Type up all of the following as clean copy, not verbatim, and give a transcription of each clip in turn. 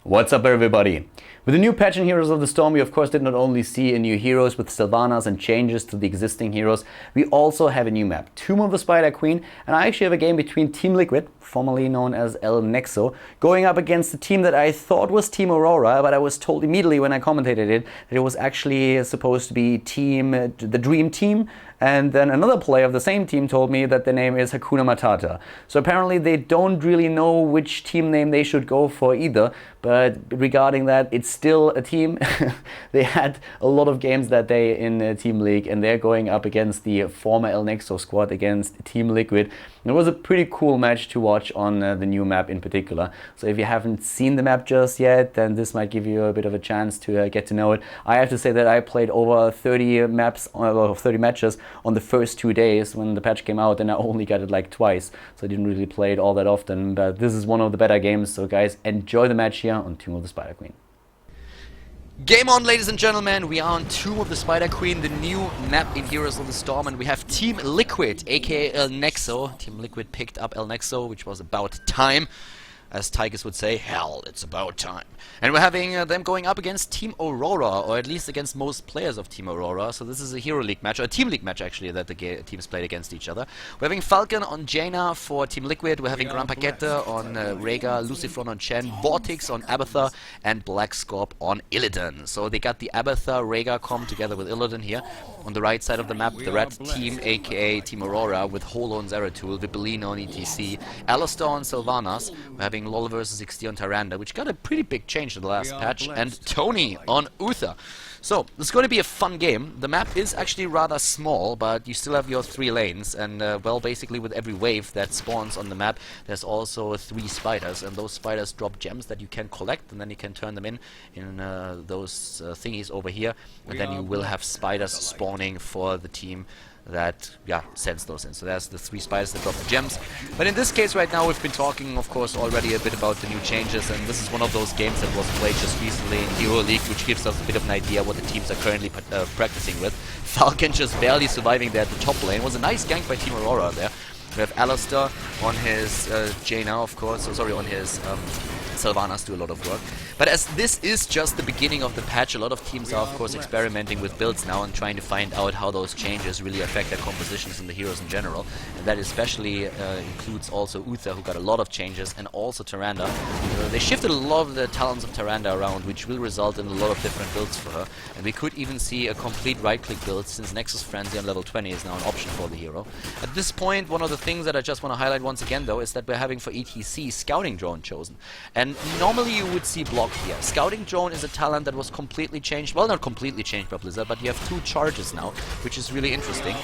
What's up everybody? With the new patch in Heroes of the Storm, we of course did not only see a new heroes with Sylvanas and changes to the existing heroes, we also have a new map, Tomb of the Spider Queen, and I actually have a game between TeamLiquid, formerly known as Nexo, going up against a team that I thought was Team Aurora, but I was told immediately when I commentated it that it was actually supposed to be the Dream Team, and then another player of the same team told me that the name is HakunaMatata. So apparently they don't really know which team name they should go for either, but regarding that, it's still a team. They had a lot of games that day in Team League, and they're going up against the former Nexo squad against TeamLiquid. It was a pretty cool match to watch on the new map in particular. So if you haven't seen the map just yet, then this might give you a bit of a chance to get to know it. I have to say that I played over 30 matches on the first 2 days when the patch came out, and I only got it like twice. So I didn't really play it all that often, but this is one of the better games. So guys, enjoy the match here on Tomb of the Spider Queen. Game on, ladies and gentlemen, we are on Tomb of the Spider Queen, the new map in Heroes of the Storm, and we have TeamLiquid, aka Nexo. TeamLiquid picked up Nexo, which was about time. As Tigers would say, hell, it's about time. And we're having them going up against Team Aurora, or at least against most players of Team Aurora. So this is a Hero League match, or a Team League match actually, that the teams played against each other. We're having Falcon on Jaina for Team Liquid, we're having Grandpaquette on Rhaegar, Lucifron on Chen, Vortex on Abathur, and Black Scorp on Illidan. So they got the Abathur Rhaegar comp together with Illidan here. On the right side of the map, the red team, aka Team Aurora, with Holo on Zeratul, Vipellino on ETC, Alistar on Sylvanas. We're having LoL vs XD on Tyrande, which got a pretty big change in the last patch, and Tony on Uther. So, this is going to be a fun game. The map is actually rather small, but you still have your 3 lanes, and well, basically with every wave that spawns on the map, there's also 3 spiders, and those spiders drop gems that you can collect, and then you can turn them in those thingies over here, and then you will have spiders spawning for the team that, sends those in. So there's the 3 spiders that drop the gems. But in this case right now, we've been talking, of course, already a bit about the new changes, and this is one of those games that was played just recently in Hero League, which gives us a bit of an idea what the teams are currently practicing with. Falcon just barely surviving there at the top lane. It was a nice gank by Team Aurora there. We have Alistar on his Jaina, of course, on his Sylvanas do a lot of work. But as this is just the beginning of the patch, a lot of teams are of course experimenting with builds now and trying to find out how those changes really affect their compositions and the heroes in general. And that especially includes also Uther, who got a lot of changes, and also Tyrande. They shifted a lot of the talents of Tyrande around, which will result in a lot of different builds for her. And we could even see a complete right-click build, since Nexus Frenzy on level 20 is now an option for the hero. At this point, one of the things that I just want to highlight once again though is that we're having for ETC Scouting Drone chosen. And normally you would see Block here. Scouting Drone is a talent that was completely changed, well, not completely changed by Blizzard, but you have 2 charges now, which is really interesting.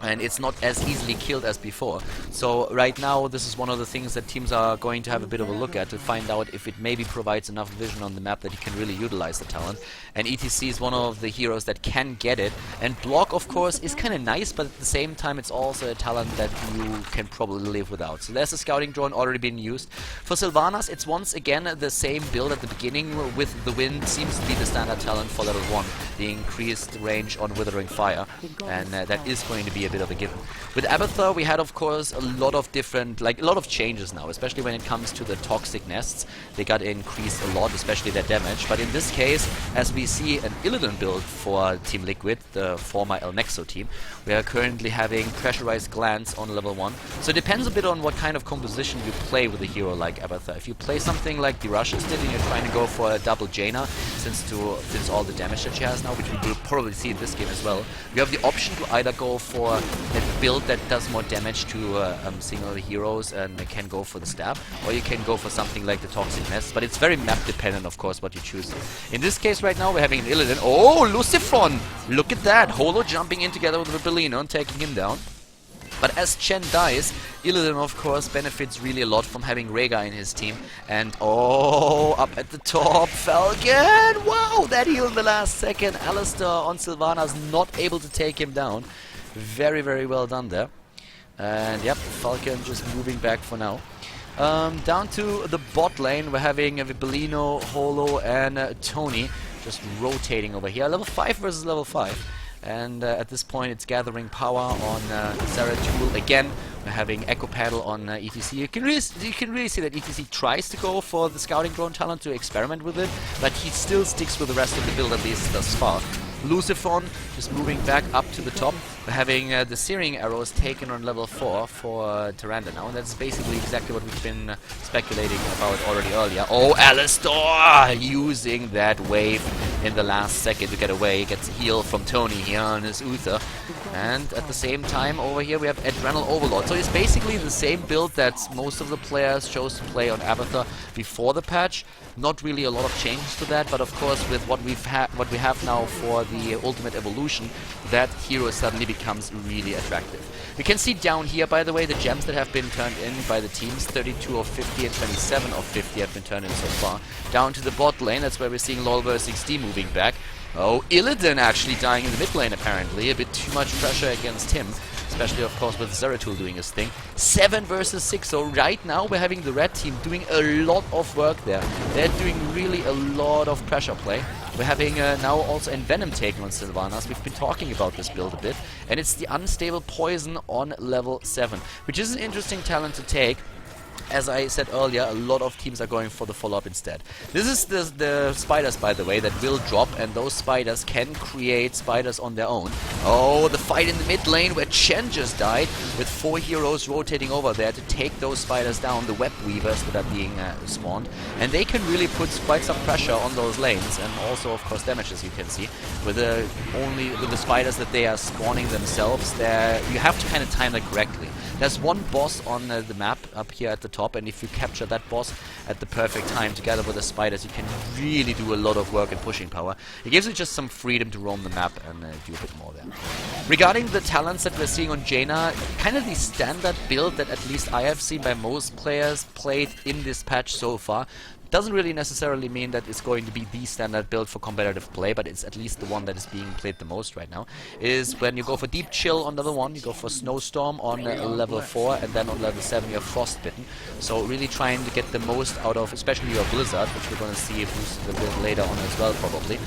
And it's not as easily killed as before. So right now this is one of the things that teams are going to have a bit of a look at to find out if it maybe provides enough vision on the map that you can really utilize the talent. And ETC is one of the heroes that can get it. And Block, of course, is kind of nice, but at the same time it's also a talent that you can probably live without. So there's a Scouting Drone already being used. For Sylvanas, it's once again the same build at the beginning, with the Wind seems to be the standard talent for level 1, the increased range on Withering Fire. And that is going to be a bit of a given. With Abathur, we had of course a lot of different, a lot of changes now, especially when it comes to the toxic nests. They got increased a lot, especially their damage. But in this case, as we see an Illidan build for Team Liquid, the former Nexo team, we are currently having Pressurized Glance on level 1. So it depends a bit on what kind of composition you play with a hero like Abathur. If you play something like the Russians did and you're trying to go for a double Jaina, since all the damage that she has now, which we will probably see in this game as well, you have the option to either go for a build that does more damage to single heroes and can go for the stab, or you can go for something like the Toxic Nest, but it's very map dependent of course what you choose. In this case right now we're having an Illidan. Oh, Lucifron! Look at that! Holo jumping in together with Vipellino and taking him down. But as Chen dies, Illidan of course benefits really a lot from having Rhaegar in his team. And oh, up at the top, Falcon! Wow, that heal in the last second. Alistar on Sylvanas not able to take him down. Very, very well done there. And yep, Falcon just moving back for now. Down to the bot lane, we're having Vipellino, Holo, and Tony just rotating over here. Level 5 versus level 5. And at this point it's gathering power on Zeratul again We're having Echo Paddle on ETC. You can really see that ETC tries to go for the scouting drone talent to experiment with it, but he still sticks with the rest of the build, at least thus far. Lucifron just moving back up to the top. We're having the Searing Arrows taken on level 4 for Tyrande now, and that's basically exactly what we've been speculating about already earlier. Oh, Alistar using that wave in the last second to get away. Gets a heal from Tony here on his Uther. And at the same time, over here we have Adrenal Overlord. So it's basically the same build that most of the players chose to play on Abathur before the patch. Not really a lot of changes to that, but of course with what we have now for the Ultimate Evolution, that hero suddenly becomes really attractive. We can see down here, by the way, the gems that have been turned in by the teams. 32 of 50 and 27 of 50 have been turned in so far. Down to the bot lane, that's where we're seeing LOL6D moving back. Oh, Illidan actually dying in the mid lane apparently. A bit too much pressure against him. Especially, of course, with Zeratul doing his thing. 7 versus 6. So right now we're having the red team doing a lot of work there. They're doing really a lot of pressure play. We're having now also Envenom taken on Sylvanas. We've been talking about this build a bit. And it's the Unstable Poison on level 7. Which is an interesting talent to take. As I said earlier, a lot of teams are going for the follow-up instead. This is the spiders, by the way, that will drop, and those spiders can create spiders on their own. Oh, the fight in the mid lane where Chen just died, with 4 heroes rotating over there to take those spiders down, the web weavers that are being spawned. And they can really put quite some pressure on those lanes, and also, of course, damage, as you can see. With the spiders that they are spawning themselves, you have to kind of time that correctly. There's one boss on the map up here at the top, and if you capture that boss at the perfect time together with the spiders, you can really do a lot of work and pushing power. It gives you just some freedom to roam the map and do a bit more there. Regarding the talents that we're seeing on Jaina, kind of the standard build that at least I have seen by most players played in this patch so far. Doesn't really necessarily mean that it's going to be the standard build for competitive play, but it's at least the one that is being played the most right now. Is when you go for Deep Chill on level 1, you go for Snowstorm on level 4, and then on level 7 you're Frostbitten. So really trying to get the most out of, especially your Blizzard, which we're going to see boosted a bit later on as well probably.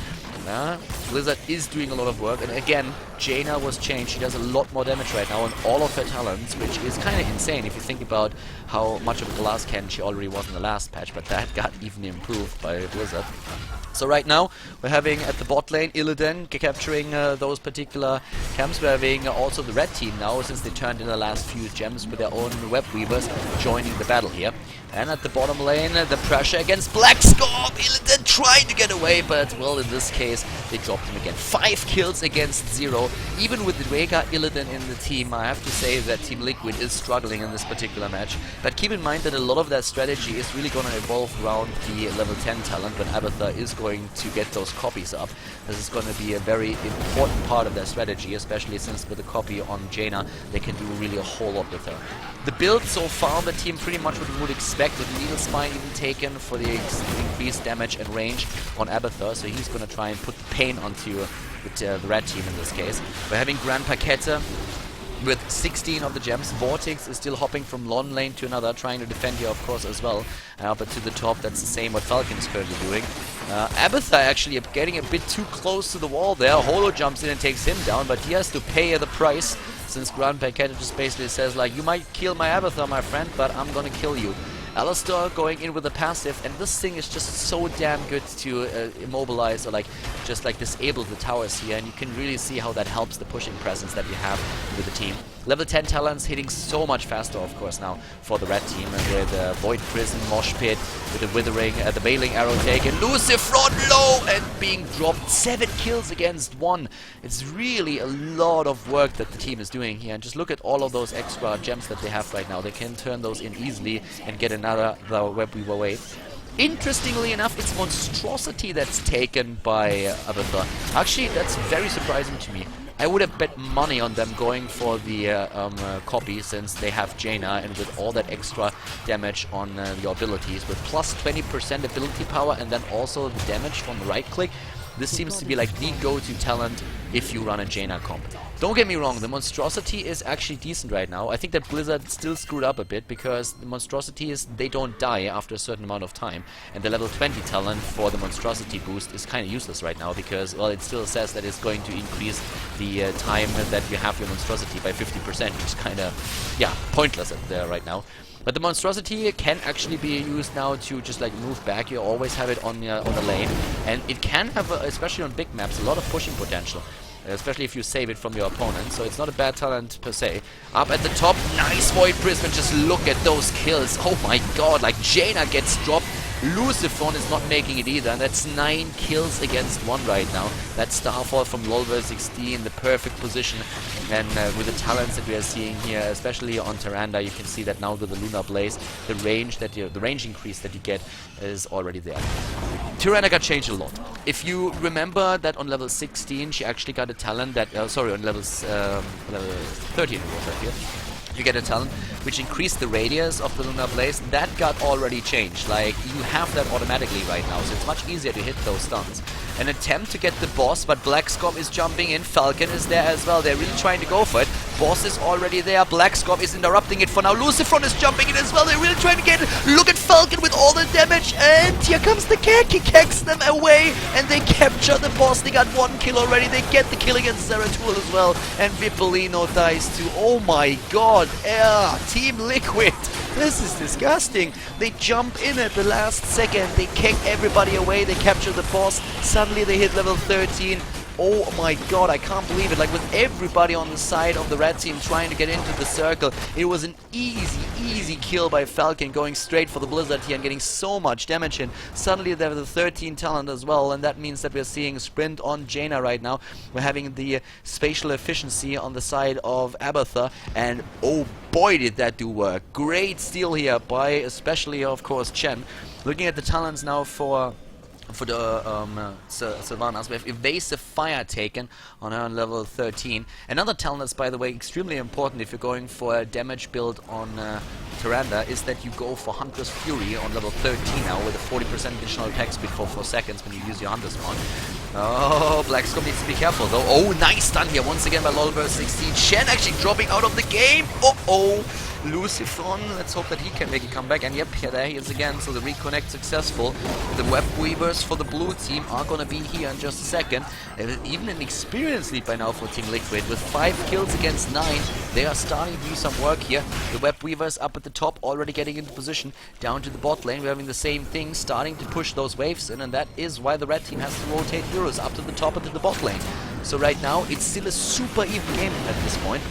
Blizzard is doing a lot of work, and again, Jaina was changed. She does a lot more damage right now on all of her talents, which is kind of insane if you think about how much of a glass cannon she already was in the last patch, but that got even improved by Blizzard. So right now, we're having at the bot lane Illidan capturing those particular camps. We're having also the red team now, since they turned in the last few gems with their own web weavers, joining the battle here. And at the bottom lane, the pressure against Black Scorp. Illidan trying to get away, but well, in this case, they dropped him again. 5 kills against 0. Even with Dwega Illidan in the team, I have to say that TeamLiquid is struggling in this particular match. But keep in mind that a lot of their strategy is really going to evolve around the level 10 talent when Abathur is going to get those copies up. This is going to be a very important part of their strategy, especially since with the copy on Jaina, they can do really a whole lot with her. The build so far, the team pretty much what we would expect, with Needle Spine even taken for the increased damage and range on Abathur, so he's going to try and put the pain onto the red team in this case. We're having Grand Paquette with 16 of the gems. Vortex is still hopping from one lane to another, trying to defend here, of course, as well. But to the top, that's the same what Falcon is currently doing. Abathur actually getting a bit too close to the wall there. Holo jumps in and takes him down, but he has to pay the price, since Grand Paquette just basically says, like, you might kill my Abathur, my friend, but I'm gonna kill you. Alistar going in with a passive, and this thing is just so damn good to immobilize or just disable the towers here, and you can really see how that helps the pushing presence that you have with the team. Level 10 talents hitting so much faster, of course, now for the red team, and with Void Prison, Mosh Pit, with the Withering, the Bailing Arrow taken, Lucifron low and being dropped. 7 kills against 1. It's really a lot of work that the team is doing here, and just look at all of those extra gems that they have right now. They can turn those in easily and get another web weaver wave. Interestingly enough, it's Monstrosity that's taken by Abathur. Actually, that's very surprising to me. I would have bet money on them going for the copy, since they have Jaina, and with all that extra damage on your abilities, with plus 20% ability power and then also the damage from the right click, this seems to be like the go-to talent if you run a Jaina comp. Don't get me wrong, the Monstrosity is actually decent right now. I think that Blizzard still screwed up a bit because the Monstrosities, they don't die after a certain amount of time. And the level 20 talent for the Monstrosity boost is kind of useless right now because, well, it still says that it's going to increase the time that you have your Monstrosity by 50%, which is kind of, yeah, pointless right now. But the Monstrosity can actually be used now to just like move back. You always have it on the lane. And it can have, especially on big maps, a lot of pushing potential. Especially if you save it from your opponent, so it's not a bad talent per se. Up at the top, nice Void Prism, and just look at those kills. Oh my god, like Jaina gets dropped. Luciphone is not making it either, and that's 9 kills against 1 right now. That Starfall from LOL16, the perfect position, and with the talents that we are seeing here, especially on Tyrande, you can see that now with the Lunar Blaze, the range increase that you get is already there. Tyrande got changed a lot. If you remember that on level 16, she actually got a talent that, sorry, on level 13 it was right here. You get a talent which increased the radius of the Lunar Blaze. That got already changed. Like, you have that automatically right now, so it's much easier to hit those stuns. An attempt to get the boss, but Blackscorp is jumping in. Falcon is there as well. They're really trying to go for it. Boss is already there. Blackscorp is interrupting it for now. Luciphone is jumping in as well. They're really trying to get it. Look at Falcon with all the damage. And here comes the Kek. He kicks them away. And they capture the boss. They got 1 kill already. They get the kill against Zeratul as well. And Vipolino dies too. Oh my god. TeamLiquid. This is disgusting. They jump in at the last second. They kick everybody away. They capture the boss. Suddenly they hit level 13. Oh my god, I can't believe it. Like, with everybody on the side of the red team trying to get into the circle, it was an easy kill by Falcon, going straight for the Blizzard here and getting so much damage in. Suddenly they have the 13 talent as well, and that means that we're seeing Sprint on Jaina right now. We're having the spatial efficiency on the side of Abathur, and oh boy did that do work. Great steal here by especially, of course, Chen. Looking at the talents now for the Sylvanas, we have Evasive Fire taken on her on level 13. Another talent that's, by the way, extremely important if you're going for a damage build on Tyrande is that you go for Hunter's Fury on level 13 now with a 40% additional attack speed for 4 seconds when you use your Hunter's Mount. Oh, Blackscorp needs to be careful though. Oh, nice stun here once again by LOLverse16. Shen actually dropping out of the game. Oh. Luciphone, let's hope that he can make a comeback, and yep, here there he is again, so the reconnect successful. The Web Weavers for the blue team are gonna be here in just a second. Even an experience lead by now for TeamLiquid, with 5 kills against 9, they are starting to do some work here. The Web Weavers up at the top, already getting into position, down to the bot lane, we're having the same thing, starting to push those waves in, and that is why the red team has to rotate heroes up to the top and to the bot lane. So right now, it's still a super even game at this point.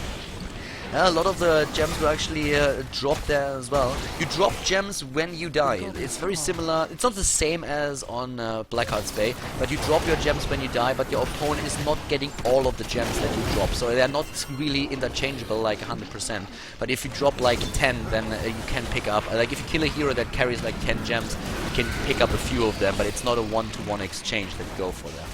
A lot of the gems were actually dropped there as well. You drop gems when you die. It's very similar. It's not the same as on Blackheart's Bay, but you drop your gems when you die, but your opponent is not getting all of the gems that you drop. So they're not really interchangeable like 100%. But if you drop like 10, then you can pick up. Like if you kill a hero that carries like 10 gems, you can pick up a few of them, but it's not a one-to-one exchange that you go for there.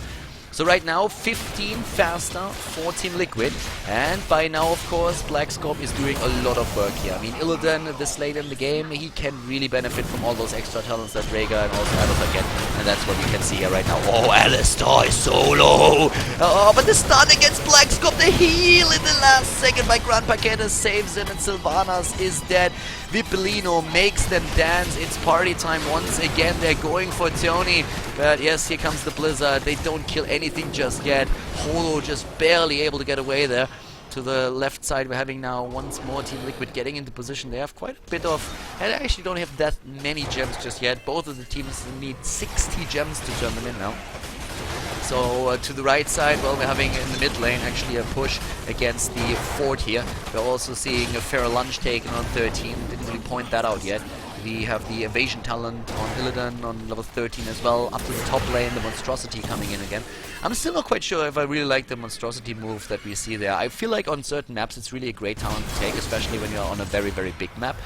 So right now, 15 faster for TeamLiquid, and by now, of course, Blackscorp is doing a lot of work here. I mean, Illidan, this late in the game, he can really benefit from all those extra talents that Rhaegar and also Abathur get, and that's what we can see here right now. Oh, Alistar is so low! Oh, but the stun against Blackscorp, the heal in the last second by Grand Paqueta saves him, and Sylvanas is dead. Vipolino makes them dance. It's party time once again. They're going for Tony. But yes, here comes the Blizzard. They don't kill anything just yet. Holo just barely able to get away there. To the left side, we're having now once more TeamLiquid getting into position. They have quite a bit of... and they actually don't have that many gems just yet. Both of the teams need 60 gems to turn them in now. So to the right side, well, we're having in the mid lane actually a push against the fort here. We're also seeing a fair lunge taken on 13. Didn't really point that out yet. We have the evasion talent on Illidan on level 13 as well. Up to the top lane, the Monstrosity coming in again. I'm still not quite sure if I really like the Monstrosity move that we see there. I feel like on certain maps it's really a great talent to take, especially when you're on a very, very big map.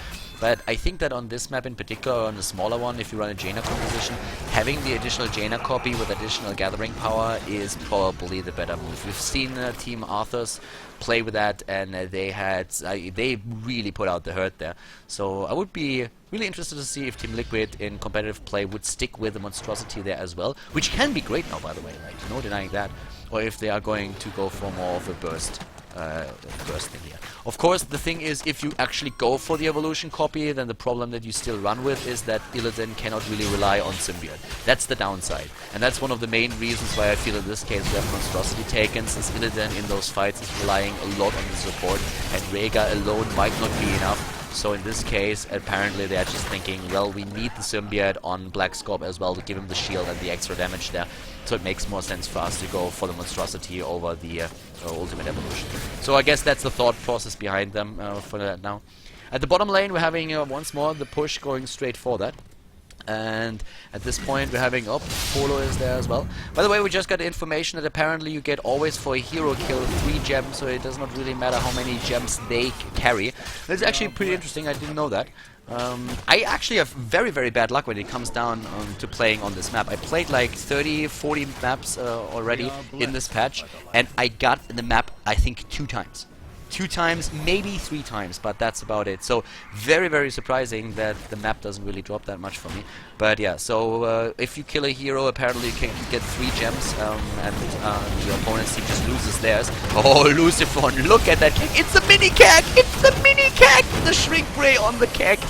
but I think that on this map in particular, on the smaller one, if you run a Jaina composition, having the additional Jaina copy with additional gathering power is probably the better move. We've seen Team Arthur's play with that, and they really put out the hurt there. So I would be really interested to see if TeamLiquid in competitive play would stick with the monstrosity there as well, which can be great now, by the way, like, no denying that, or if they are going to go for more of a burst thing here. Of course, the thing is, if you actually go for the evolution copy, then the problem that you still run with is that Illidan cannot really rely on Symbiote. That's the downside, and that's one of the main reasons why I feel in this case we have monstrosity taken, since Illidan in those fights is relying a lot on the support, and Rhaegar alone might not be enough. So in this case, apparently they're just thinking, well, we need the Symbiote on Black Scorp as well to give him the shield and the extra damage there. So it makes more sense for us to go for the monstrosity over the ultimate evolution. So I guess that's the thought process behind them for that now. At the bottom lane, we're having once more the push going straight for that. And at this point we're having, Polo is there as well. By the way, we just got information that apparently you get always for a hero kill 3 gems, so it does not really matter how many gems they carry. That's actually pretty interesting, I didn't know that. I actually have very, very bad luck when it comes down to playing on this map. I played like 30, 40 maps already in this patch, and I got the map, I think, 2 times. 2 times, maybe 3 times, but that's about it. So very, very surprising that the map doesn't really drop that much for me. But yeah, so if you kill a hero, apparently you can get 3 gems, and your opponent's team just loses theirs. Oh, Lucifer, look at that keg. It's a mini keg! It's the mini keg! The shrink ray on the keg.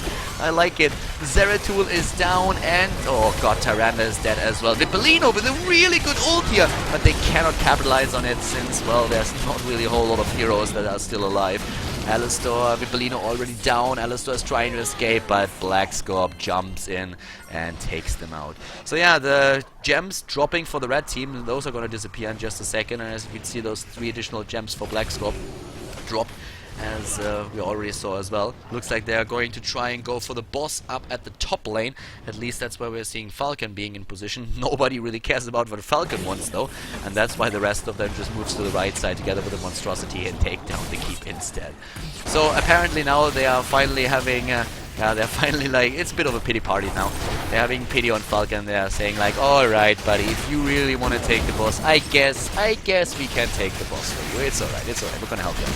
I like it. Zeratul is down, and oh god, Tyrande is dead as well. Vipellino with a really good ult here, but they cannot capitalize on it since, well, there's not really a whole lot of heroes that are still alive. Alistar, Vipellino already down. Alistar is trying to escape, but Black Scorp jumps in and takes them out. So yeah, the gems dropping for the red team, those are going to disappear in just a second, and as you can see, those 3 additional gems for Black Scorp drop, as we already saw as well. Looks like they are going to try and go for the boss up at the top lane. At least that's where we're seeing Falcon being in position. Nobody really cares about what Falcon wants though, and that's why the rest of them just moves to the right side together with the monstrosity and take down the keep instead. So apparently now they are finally having they're finally like, it's a bit of a pity party now. They're having pity on Falcon. They're saying like, alright buddy, if you really want to take the boss, I guess we can take the boss for you. It's alright, we're gonna help you.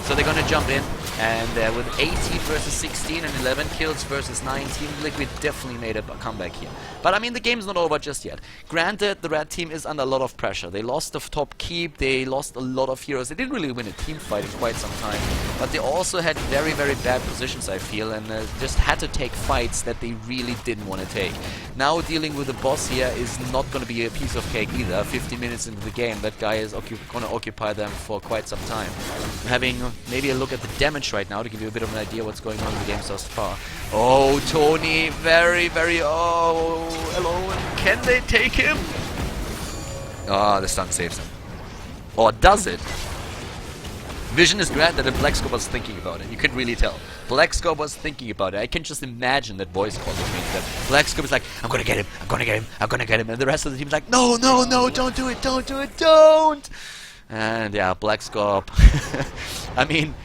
So they're gonna jump in, and with 18 versus 16 and 11 kills versus 19, Liquid definitely made a comeback here. But I mean, the game's not over just yet. Granted, the red team is under a lot of pressure. They lost the top keep, they lost a lot of heroes. They didn't really win a team fight in quite some time, but they also had very, very bad positions, I feel, and just had to take fights that they really didn't want to take. Now dealing with the boss here is not going to be a piece of cake either. 50 minutes into the game, that guy is going to occupy them for quite some time. Having maybe a look at the damage right now to give you a bit of an idea what's going on in the game so far. Oh, Tony, very, very, oh, hello, can they take him? Oh, the stun saves him. Or does it? Vision is granted, and Black Scorp was thinking about it. You can really tell. Black Scorp was thinking about it. I can just imagine that voice call between them. Black Scorp is like, I'm gonna get him, I'm gonna get him, I'm gonna get him. And the rest of the team is like, no, no, no, don't do it, don't do it, don't! And yeah, Black Scorp. I mean,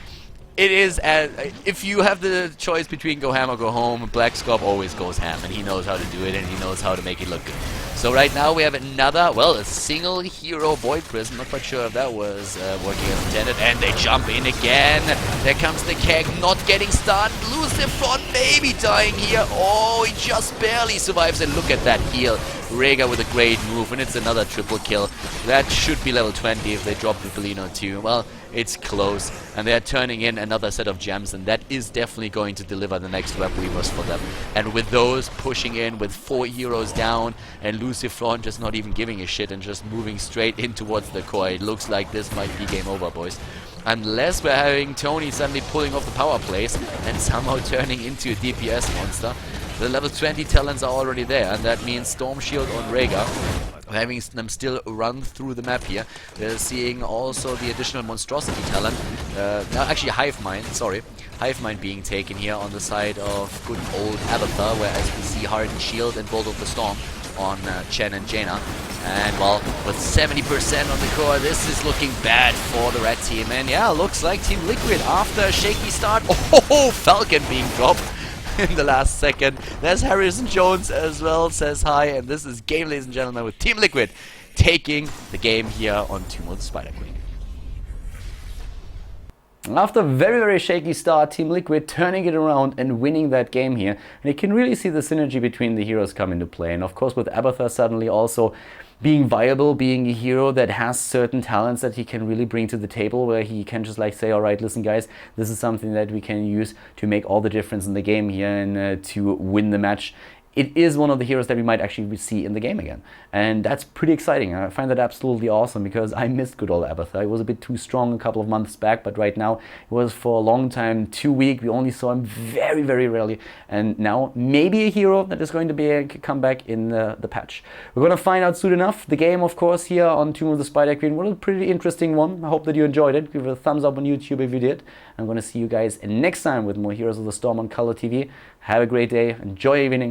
it is as if you have the choice between go ham or go home, Black Scorp always goes ham, and he knows how to do it, and he knows how to make it look good. So right now we have another, well, a single hero Void Prism. Not quite sure if that was working as intended, and they jump in again. There comes the keg, not getting stunned. Lucifer maybe dying here. Oh, he just barely survives, and look at that heal. Rhaegar with a great move, and it's another triple kill. That should be level 20 if they drop Vipellino too. Well, it's close, and they're turning in another set of gems, and that is definitely going to deliver the next web weavers for them. And with those pushing in with 4 heroes down, and Lucifer just not even giving a shit and just moving straight in towards the core, it looks like this might be game over, boys. Unless we're having Tony suddenly pulling off the power plays and somehow turning into a DPS monster. The level 20 talents are already there, and that means Storm Shield on Rhaegar. Having them still run through the map here. We're seeing also the additional Monstrosity talent. No, actually Hive Mind, sorry. Hive Mind being taken here on the side of good old Abathar, whereas we see Hardened Shield and Bolt of the Storm on Chen and Jaina. And well, with 70% on the core, this is looking bad for the red team. And yeah, looks like TeamLiquid after a shaky start. Oh, Falcon being dropped. in the last second. There's Harrison Jones as well, says hi, and this is game, ladies and gentlemen, with TeamLiquid taking the game here on Tomb of the Spider Queen. After a very, very shaky start, TeamLiquid turning it around and winning that game here. And you can really see the synergy between the heroes come into play. And of course with Abathur suddenly also being viable, being a hero that has certain talents that he can really bring to the table, where he can just like say, alright, listen guys, this is something that we can use to make all the difference in the game here and to win the match. It is one of the heroes that we might actually see in the game again. And that's pretty exciting. I find that absolutely awesome because I missed good old Abathur. He was a bit too strong a couple of months back, but right now he was for a long time too weak. We only saw him very, very rarely. And now maybe a hero that is going to be a comeback in the patch. We're going to find out soon enough. The game, of course, here on Tomb of the Spider Queen was a pretty interesting one. I hope that you enjoyed it. Give it a thumbs up on YouTube if you did. I'm going to see you guys next time with more Heroes of the Storm on Color TV. Have a great day. Enjoy your evening.